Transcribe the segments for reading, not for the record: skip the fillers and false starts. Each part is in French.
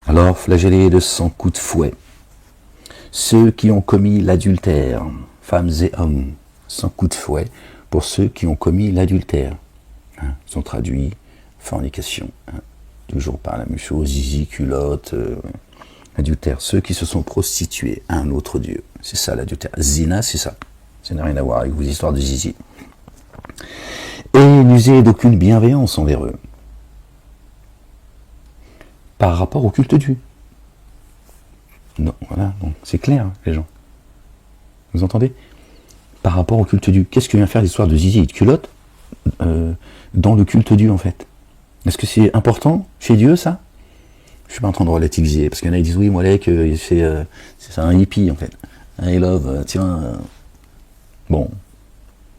Alors, flagellés de 100 coups de fouet, ceux qui ont commis l'adultère, femmes et hommes, 100 coups de fouet pour ceux qui ont commis l'adultère. Ils sont traduits fornication. Toujours par la même chose, zizi, culotte, adultère. Ceux qui se sont prostitués à un autre Dieu. C'est ça l'adultère. Zina, c'est ça. Ça n'a rien à voir avec vos histoires de zizi. Et n'usez d'aucune bienveillance envers eux. Par rapport au culte Dieu. Non, voilà, donc c'est clair, les gens. Vous entendez? Par rapport au culte Dieu. Qu'est-ce que vient faire l'histoire de zizi et de culotte dans le culte Dieu, en fait? Est-ce que c'est important chez Dieu, ça? Je suis pas en train de relativiser, parce qu'il y en a qui disent, oui, Molek, c'est un hippie, en fait. I love, tiens... Bon,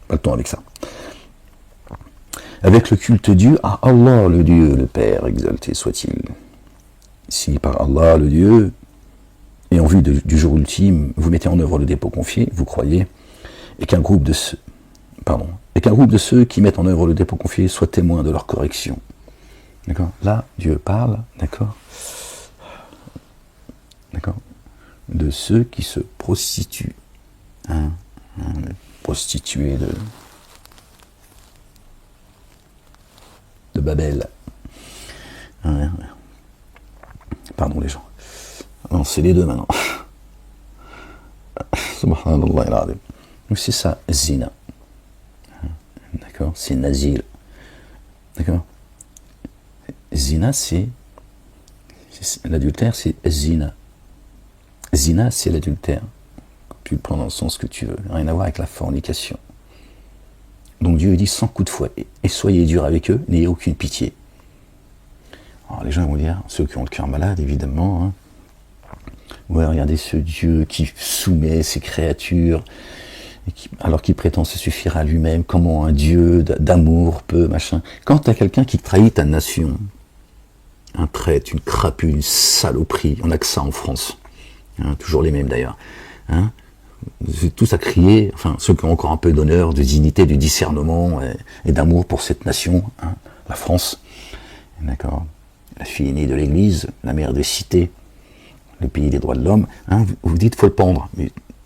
pas le temps avec ça. Avec le culte Dieu à Allah, le Dieu, le Père, exalté soit-il. Si par Allah, le Dieu, et en vue du jour ultime, vous mettez en œuvre le dépôt confié, vous croyez, et qu'un groupe de ceux qui mettent en œuvre le dépôt confié soit témoin de leur correction. D'accord? Là, Dieu parle, d'accord, de ceux qui se prostituent. Prostituées de Babel. Pardon les gens. Non, c'est les deux maintenant. Subhanallah. Donc c'est ça, zina. D'accord? C'est nazir. D'accord? Zina, c'est l'adultère, c'est zina. Zina, c'est l'adultère. Tu le prends dans le sens que tu veux. Rien à voir avec la fornication. Donc Dieu dit 100 coups de fouet. Et soyez durs avec eux, n'ayez aucune pitié. Alors les gens vont dire, ceux qui ont le cœur malade, évidemment, ouais, regardez ce Dieu qui soumet ses créatures, alors qu'il prétend se suffire à lui-même, comment un Dieu d'amour peut, machin. Quand tu as quelqu'un qui trahit ta nation, un traître, une crapule, une saloperie, on n'a que ça en France, toujours les mêmes d'ailleurs, vous êtes tous à crier, enfin ceux qui ont encore un peu d'honneur, de dignité, de discernement et d'amour pour cette nation, la France, d'accord, la fille aînée de l'Église, la mère des cités, le pays des droits de l'homme, vous dites faut le pendre,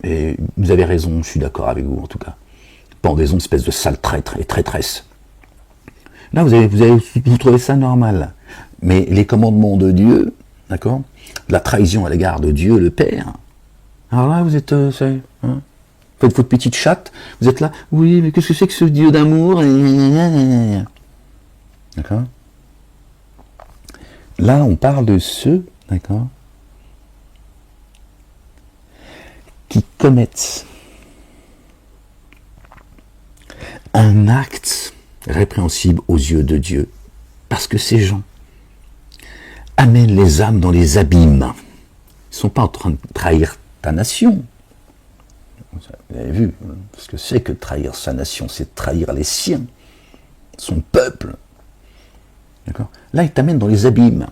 et vous avez raison, je suis d'accord avec vous en tout cas. Pendaison, espèce de sale traître et traîtresse. Là vous trouvez ça normal, mais les commandements de Dieu, d'accord, la trahison à l'égard de Dieu le Père. Alors là, vous êtes, faites votre petite chatte, vous êtes là, oui, mais qu'est-ce que c'est que ce Dieu d'amour? D'accord? Là, on parle de ceux, d'accord, qui commettent un acte répréhensible aux yeux de Dieu, parce que ces gens amènent les âmes dans les abîmes. Ils ne sont pas en train de trahir ta nation. Vous avez vu ce que c'est que trahir sa nation, c'est trahir les siens, son peuple. D'accord? Là, il t'amène dans les abîmes.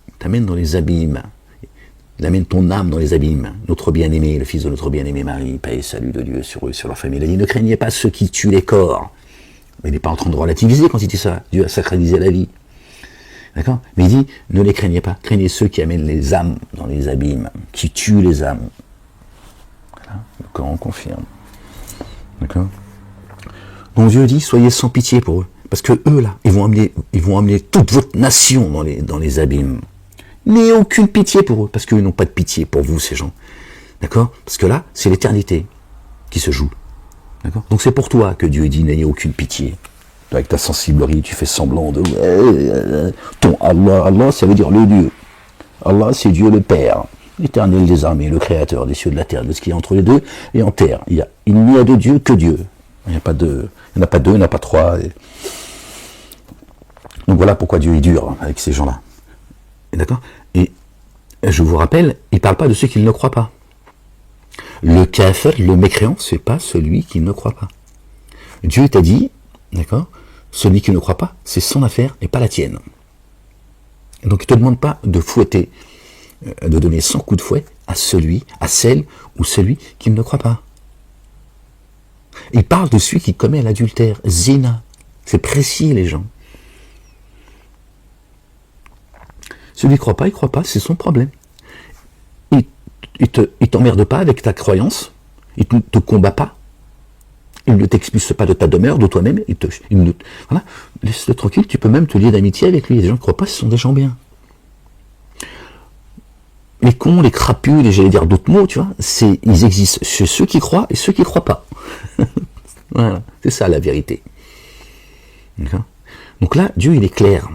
Il t'amène dans les abîmes. Il amène ton âme dans les abîmes. Notre bien-aimé, le fils de notre bien-aimé Marie, paix et salut de Dieu sur eux, sur leur famille. Il a dit, ne craignez pas ceux qui tuent les corps. Mais il n'est pas en train de relativiser quand il dit ça. Dieu a sacralisé la vie. D'accord? Mais il dit, ne les craignez pas. Craignez ceux qui amènent les âmes dans les abîmes, qui tuent les âmes. Voilà, le Coran confirme. D'accord? Donc Dieu dit, soyez sans pitié pour eux. Parce que eux, là, ils vont amener toute votre nation dans les abîmes. N'ayez aucune pitié pour eux, parce qu'eux n'ont pas de pitié pour vous, ces gens. D'accord? Parce que là, c'est l'éternité qui se joue. D'accord? Donc c'est pour toi que Dieu dit, n'ayez aucune pitié. Avec ta sensiblerie, tu fais semblant de... Ton Allah, ça veut dire le Dieu. Allah, c'est Dieu le Père, l'éternel des armées, le créateur des cieux, de la terre, de ce qu'il y a entre les deux et en terre. Il n'y a de Dieu que Dieu. Il n'y a pas deux, il n'y en a pas trois. Donc voilà pourquoi Dieu est dur avec ces gens-là. D'accord? Et je vous rappelle, il ne parle pas de ceux qui ne croient pas. Le kafir, le mécréant, c'est pas celui qui ne croit pas. Dieu t'a dit, d'accord, celui qui ne croit pas, c'est son affaire et pas la tienne. Donc il ne te demande pas de fouetter, de donner 100 coups de fouet à celle ou celui qui ne croit pas. Il parle de celui qui commet l'adultère, zina. C'est précis les gens. Celui qui croit pas, il croit pas, c'est son problème. Il t'emmerde pas avec ta croyance, il ne te combat pas, il ne t'expulse pas de ta demeure, de toi-même, voilà, laisse-le tranquille, tu peux même te lier d'amitié avec lui. Les gens qui ne croient pas, ce sont des gens bien. Les cons, les crapus, j'allais dire d'autres mots, tu vois, ils existent chez ceux qui croient et ceux qui ne croient pas. Voilà, c'est ça la vérité. D'accord. Donc là, Dieu, il est clair.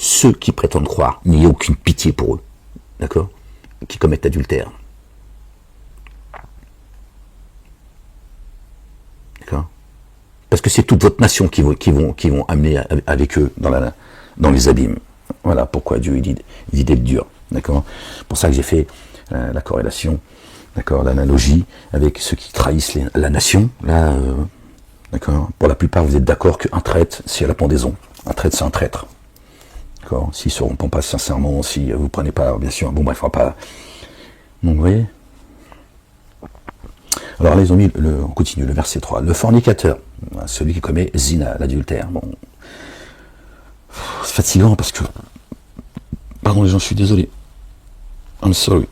Ceux qui prétendent croire, il n'y a aucune pitié pour eux. D'accord. Qui commettent adultère. D'accord. Parce que c'est toute votre nation qui vont amener avec eux dans les abîmes. Voilà pourquoi Dieu il dit d'être dur. D'accord. C'est pour ça que j'ai fait la corrélation, d'accord, l'analogie avec ceux qui trahissent la nation. Là, d'accord. Pour la plupart, vous êtes d'accord qu'un traître, c'est la pendaison. Un traître, c'est un traître. D'accord. S'ils ne se rompent pas sincèrement, si vous ne prenez pas, bien sûr, bon, bref, il ne faudra pas. Donc, vous voyez. Alors là, ils ont mis, on continue, le verset 3. Le fornicateur, celui qui commet zina, l'adultère. Bon. C'est fatigant parce que. Pardon, les gens, je suis désolé. I'm sorry.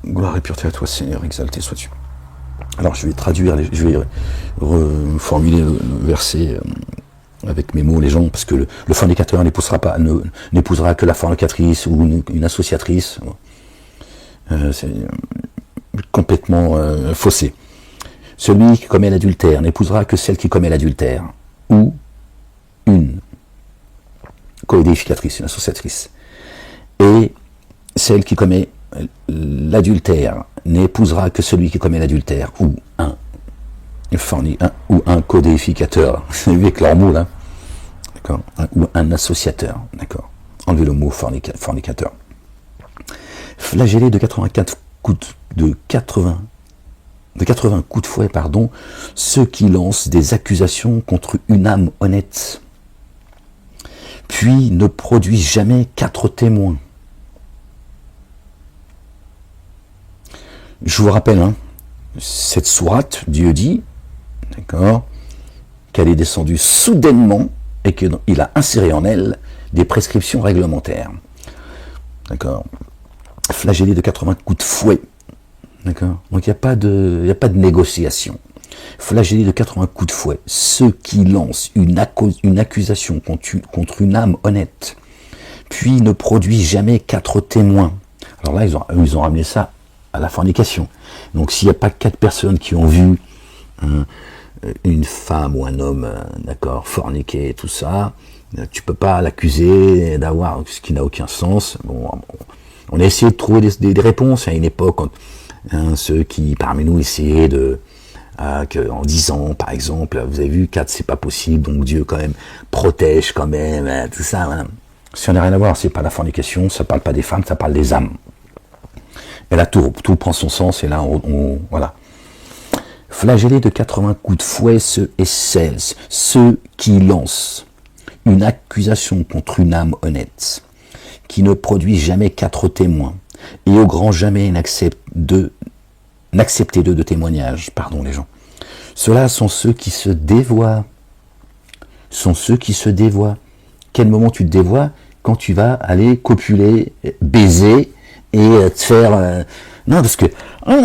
Gloire et pureté à toi, Seigneur, exalté sois-tu. Alors, je vais traduire, je vais reformuler le verset avec mes mots, les gens, parce que le fornicateur n'épousera que la fornicatrice ou une associatrice. C'est complètement faussé. Celui qui commet l'adultère n'épousera que celle qui commet l'adultère, ou une coédificatrice, une associatrice. Et celle qui commet l'adultère n'épousera que celui qui commet l'adultère, ou un codéificateur, c'est lui avec leur mot là, d'accord, ou un associateur, d'accord. Enlevez le mot fornicateur. Flagellé de 80 coups de fouet, pardon, ceux qui lancent des accusations contre une âme honnête, puis ne produisent jamais 4 témoins. Je vous rappelle, cette sourate, Dieu dit, d'accord, qu'elle est descendue soudainement et qu'il a inséré en elle des prescriptions réglementaires. D'accord. Flagellé de 80 coups de fouet. D'accord. Donc il n'y a pas de négociation. Flagellé de 80 coups de fouet. Ceux qui lancent une accusation contre une âme honnête, puis ne produisent jamais 4 témoins. Alors là, ils ont ramené ça à la fornication. Donc s'il n'y a pas 4 personnes qui ont vu une femme ou un homme, d'accord, forniquer, tout ça, tu peux pas l'accuser d'avoir ce qui n'a aucun sens. Bon, on a essayé de trouver des réponses à une époque, ceux qui parmi nous essayaient en disant, par exemple, vous avez vu, 4 c'est pas possible, donc Dieu quand même protège quand même, tout ça. Voilà. Ça n'a rien à voir, c'est pas la fornication, ça parle pas des femmes, ça parle des âmes. Et là, tout prend son sens, et là, voilà. Flagellés de 80 coups de fouet, ceux qui lancent une accusation contre une âme honnête, qui ne produit jamais 4 témoins, et au grand jamais n'acceptez d'eux de témoignage. Pardon les gens. Ceux-là sont ceux qui se dévoient. Quel moment tu te dévoies? Quand tu vas aller copuler, baiser, et te faire... Non, parce que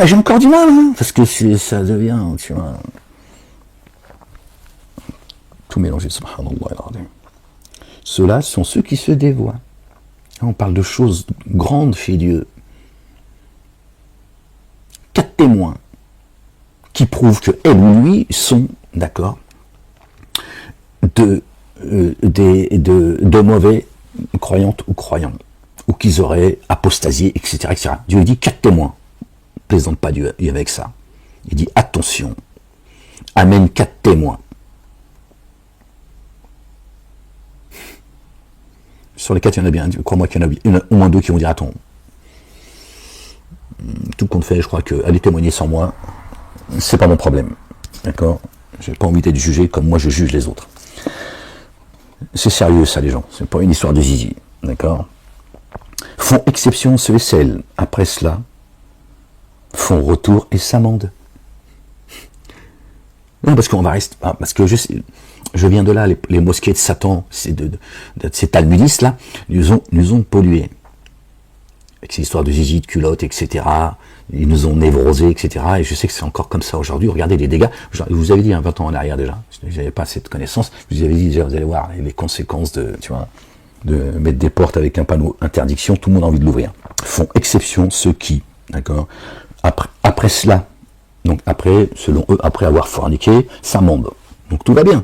j'ai encore du mal, parce que ça devient, tu vois... Tout mélangé, subhanallah. Ceux-là sont ceux qui se dévoient. On parle de choses grandes chez Dieu. 4 témoins qui prouvent que elle ou lui sont, d'accord, de mauvais croyantes ou croyants, ou qu'ils auraient apostasié, etc., etc. Dieu lui dit 4 témoins. Plaisante pas Dieu avec ça. Il dit attention, amène 4 témoins. Sur les 4, il y en a bien, crois-moi qu'il y en a au moins 2 qui vont dire attends, tout compte fait, je crois que aller témoigner sans moi, c'est pas mon problème. D'accord? J'ai pas envie d'être jugé comme moi je juge les autres. C'est sérieux ça les gens, c'est pas une histoire de zizi. D'accord? Font exception ceux et celles, après cela, font retour et s'amendent. Non, parce qu'on va rester. Parce que Je viens de là, les mosquées de Satan, ces talmudistes là, nous ont pollués. Avec ces histoires de zizi, de culottes, etc. Ils nous ont névrosés, etc. Et je sais que c'est encore comme ça aujourd'hui. Regardez les dégâts. Je vous avais dit 20 ans en arrière déjà. Je n'avais pas cette connaissance. Je vous avais dit déjà, vous allez voir les conséquences de mettre des portes avec un panneau interdiction. Tout le monde a envie de l'ouvrir. Font exception ceux qui, d'accord, après cela, donc après, selon eux, après avoir forniqué, s'amendent. Donc tout va bien.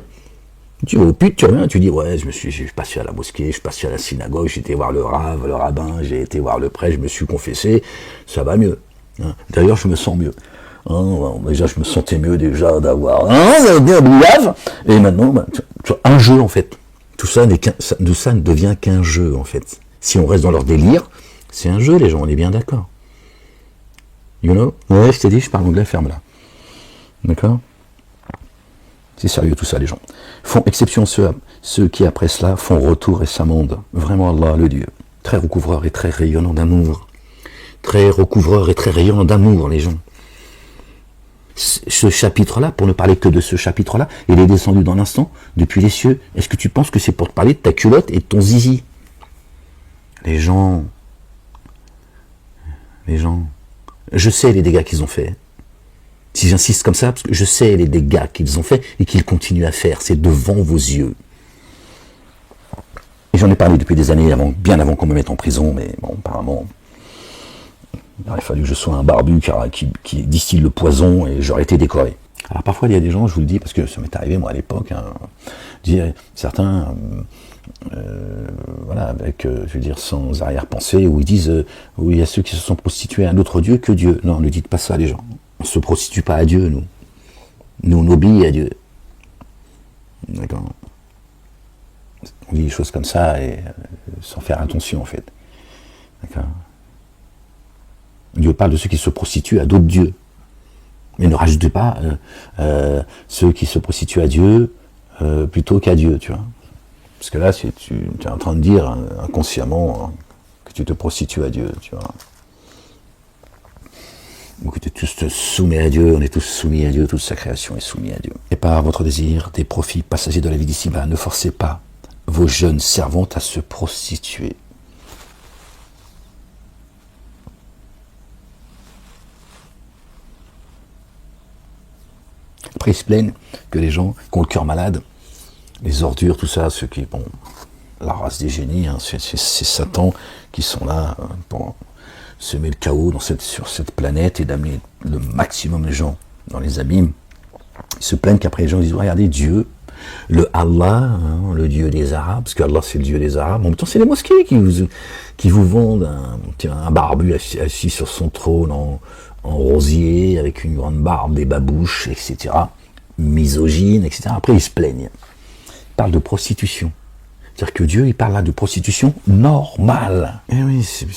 Tu vas au pute, tu reviens, tu dis ouais, je suis passé à la mosquée, je suis passé à la synagogue, j'ai été voir le rabbin, j'ai été voir le prêtre, je me suis confessé, ça va mieux. Hein. D'ailleurs, je me sens mieux. Hein, déjà, je me sentais mieux déjà d'avoir bien bouillave, et maintenant, un jeu en fait. Tout ça ne devient qu'un jeu en fait. Si on reste dans leur délire, c'est un jeu, les gens, on est bien d'accord. You know? Ouais, je t'ai dit, je parle anglais, ferme-la. D'accord? C'est sérieux tout ça, les gens. Font exception ceux qui, après cela, font retour et s'amendent. Vraiment Allah, le Dieu. Très recouvreur et très rayonnant d'amour. Très recouvreur et très rayonnant d'amour, les gens. Ce chapitre-là, pour ne parler que de ce chapitre-là, il est descendu dans l'instant, depuis les cieux. Est-ce que tu penses que c'est pour te parler de ta culotte et de ton zizi? Les gens, je sais les dégâts qu'ils ont faits. Si j'insiste comme ça, parce que je sais les dégâts qu'ils ont faits et qu'ils continuent à faire, c'est devant vos yeux. Et j'en ai parlé depuis des années, bien avant qu'on me mette en prison, mais bon, apparemment, il aurait fallu que je sois un barbu qui distille le poison et j'aurais été décoré. Alors parfois il y a des gens, je vous le dis, parce que ça m'est arrivé moi à l'époque, certains, voilà, avec, je veux dire, sans arrière-pensée, où ils disent, oui, il y a ceux qui se sont prostitués à un autre Dieu que Dieu. Non, ne dites pas ça, les gens. On ne se prostitue pas à Dieu, nous. Nous, on obéit à Dieu. D'accord. On dit des choses comme ça et sans faire attention, en fait. D'accord. Dieu parle de ceux qui se prostituent à d'autres dieux. Mais ne rajoutez pas ceux qui se prostituent à Dieu plutôt qu'à Dieu, tu vois. Parce que là, tu es en train de dire inconsciemment que tu te prostitues à Dieu, tu vois. Ou que tu es tous soumis à Dieu, on est tous soumis à Dieu, toute sa création est soumise à Dieu. Et par votre désir des profits passagers de la vie d'ici-bas, ne forcez pas vos jeunes servantes à se prostituer. Après, ils se plaignent que les gens qui ont le cœur malade, les ordures, tout ça, ceux qui, bon, la race des génies, hein, c'est Satan qui sont là pour semer le chaos sur cette planète et d'amener le maximum de gens dans les abîmes. Ils se plaignent qu'après les gens disent, regardez Dieu, le Allah, hein, le Dieu des Arabes, parce qu'Allah c'est le Dieu des Arabes, en même temps c'est les mosquées qui vous vendent un barbu assis sur son trône en rosier, avec une grande barbe, des babouches, etc. Misogyne, etc. Après ils se plaignent. Ils parlent de prostitution. C'est-à-dire que Dieu, il parle là de prostitution normale. Eh oui, c'est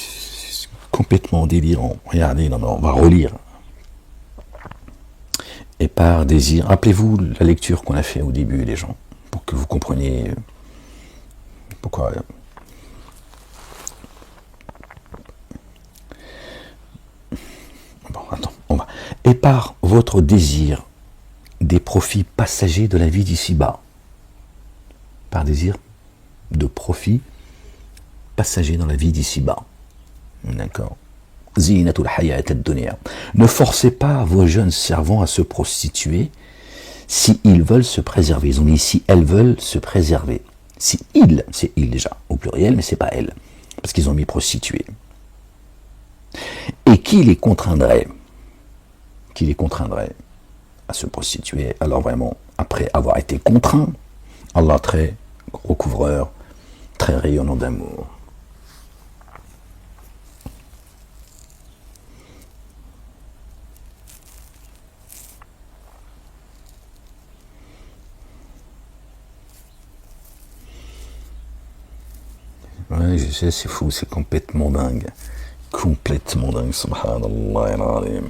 complètement délirant. Regardez, non, on va relire. Et par désir, rappelez-vous la lecture qu'on a fait au début, les gens, pour que vous compreniez pourquoi. Bon, attends, on va. Et par votre désir des profits passagers de la vie d'ici-bas. Par désir de profits passagers dans la vie d'ici-bas. D'accord. Zinatul hayat ad-dunya. Ne forcez pas vos jeunes servants à se prostituer si ils veulent se préserver. Ils ont dit si elles veulent se préserver. Si ils, c'est ils déjà, au pluriel, mais c'est pas elles. Parce qu'ils ont mis prostituée. Et qui les contraindrait à se prostituer? Alors vraiment, après avoir été contraint, Allah très recouvreur, très rayonnant d'amour. Ouais, je sais, c'est fou, c'est complètement dingue. Complètement dingue, subhanallah al-azim.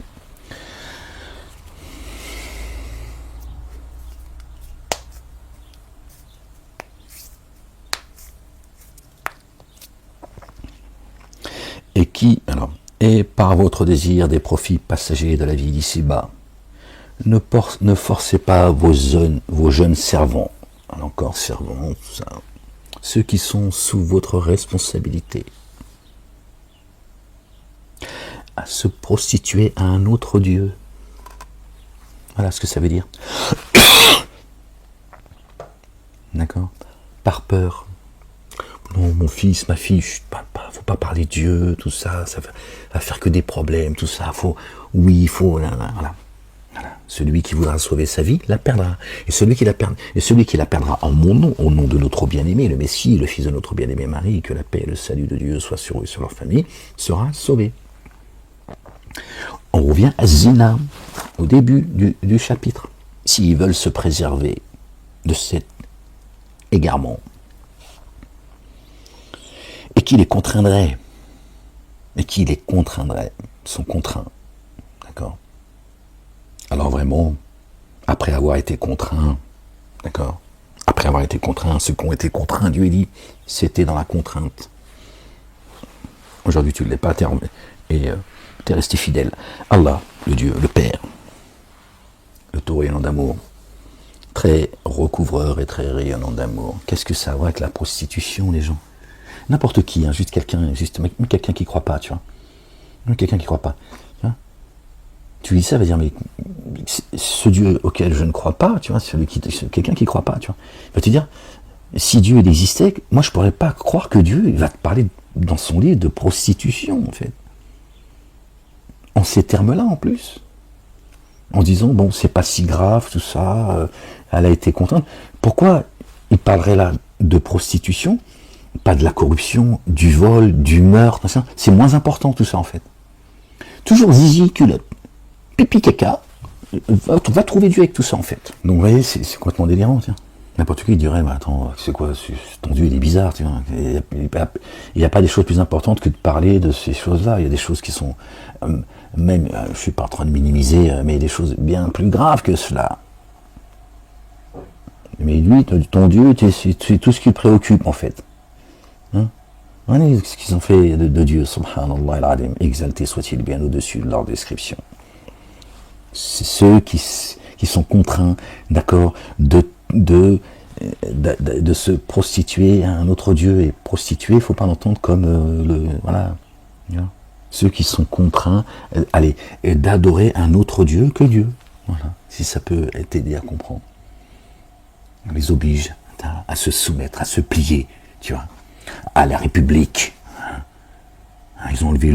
Et par votre désir des profits passagers de la vie d'ici-bas, ne forcez pas vos jeunes servants encore servants, tout ça. Ceux qui sont sous votre responsabilité, à se prostituer à un autre Dieu. Voilà ce que ça veut dire. D'accord? Par peur. Non, mon fils, ma fille, faut pas parler de Dieu, tout ça, ça va faire que des problèmes, tout ça. Voilà. Celui qui voudra sauver sa vie, la perdra. Et celui qui la perdra en mon nom, au nom de notre bien-aimé, le Messie, le Fils de notre bien-aimé Marie, que la paix et le salut de Dieu soient sur eux et sur leur famille, sera sauvé. On revient à Zina, au début du chapitre. S'ils veulent se préserver de cet égarement, et qui les contraindrait, sont contraints, d'accord? Alors vraiment, après avoir été contraints, d'accord? Après avoir été contraints, ceux qui ont été contraints, Dieu dit, c'était dans la contrainte. Aujourd'hui tu ne l'es pas, et tu es resté fidèle. Allah, le Dieu, le Père, le tout rayonnant d'amour, très recouvreur et très rayonnant d'amour. Qu'est-ce que ça a à voir avec la prostitution, les gens? N'importe qui, hein, juste quelqu'un qui croit pas, tu vois. Quelqu'un qui croit pas. Tu dis ça, va dire, mais ce Dieu auquel je ne crois pas, tu vois, quelqu'un qui croit pas, tu vois, va te dire, si Dieu existait, moi je pourrais pas croire que Dieu il va te parler dans son livre de prostitution, en fait. En ces termes-là, en plus. En disant, bon, c'est pas si grave, tout ça, elle a été contrainte. Pourquoi il parlerait là de prostitution? Pas de la corruption, du vol, du meurtre, c'est moins important tout ça en fait. Toujours zizi, culotte, pipi, caca, va trouver Dieu avec tout ça en fait. Donc vous voyez, c'est complètement délirant, tiens. N'importe qui dirait, mais attends, c'est quoi, ton Dieu il est bizarre, tu vois. Il n'y a pas des choses plus importantes que de parler de ces choses-là. Il y a des choses qui sont, même, je suis pas en train de minimiser, mais des choses bien plus graves que cela. Mais lui, ton Dieu, c'est tout ce qui le préoccupe en fait. Regardez ce qu'ils ont fait de Dieu, subhanallah al-alim, exalté soit-il bien au-dessus de leur description. C'est ceux qui sont contraints, d'accord, de se prostituer à un autre Dieu. Et prostituer, il ne faut pas l'entendre comme voilà. Ceux qui sont contraints d'adorer un autre Dieu que Dieu. Voilà, si ça peut t'aider à comprendre. On les oblige à se soumettre, à se plier, tu vois, à la République. Ils ont enlevé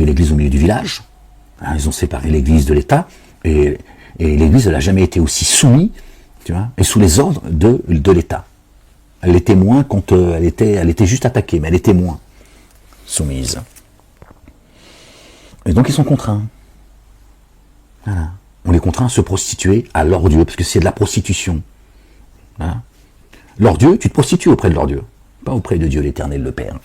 l'église au milieu du village. Ils ont séparé l'église de l'État. Et l'église, elle n'a jamais été aussi soumise, tu vois, et sous les ordres de l'État. Elle était moins quand elle était juste attaquée, mais elle était moins soumise. Et donc ils sont contraints. Voilà. On les contraint à se prostituer à leur Dieu, parce que c'est de la prostitution. Voilà. Leur Dieu, tu te prostitues auprès de leur Dieu, pas auprès de Dieu l'Éternel, le Père.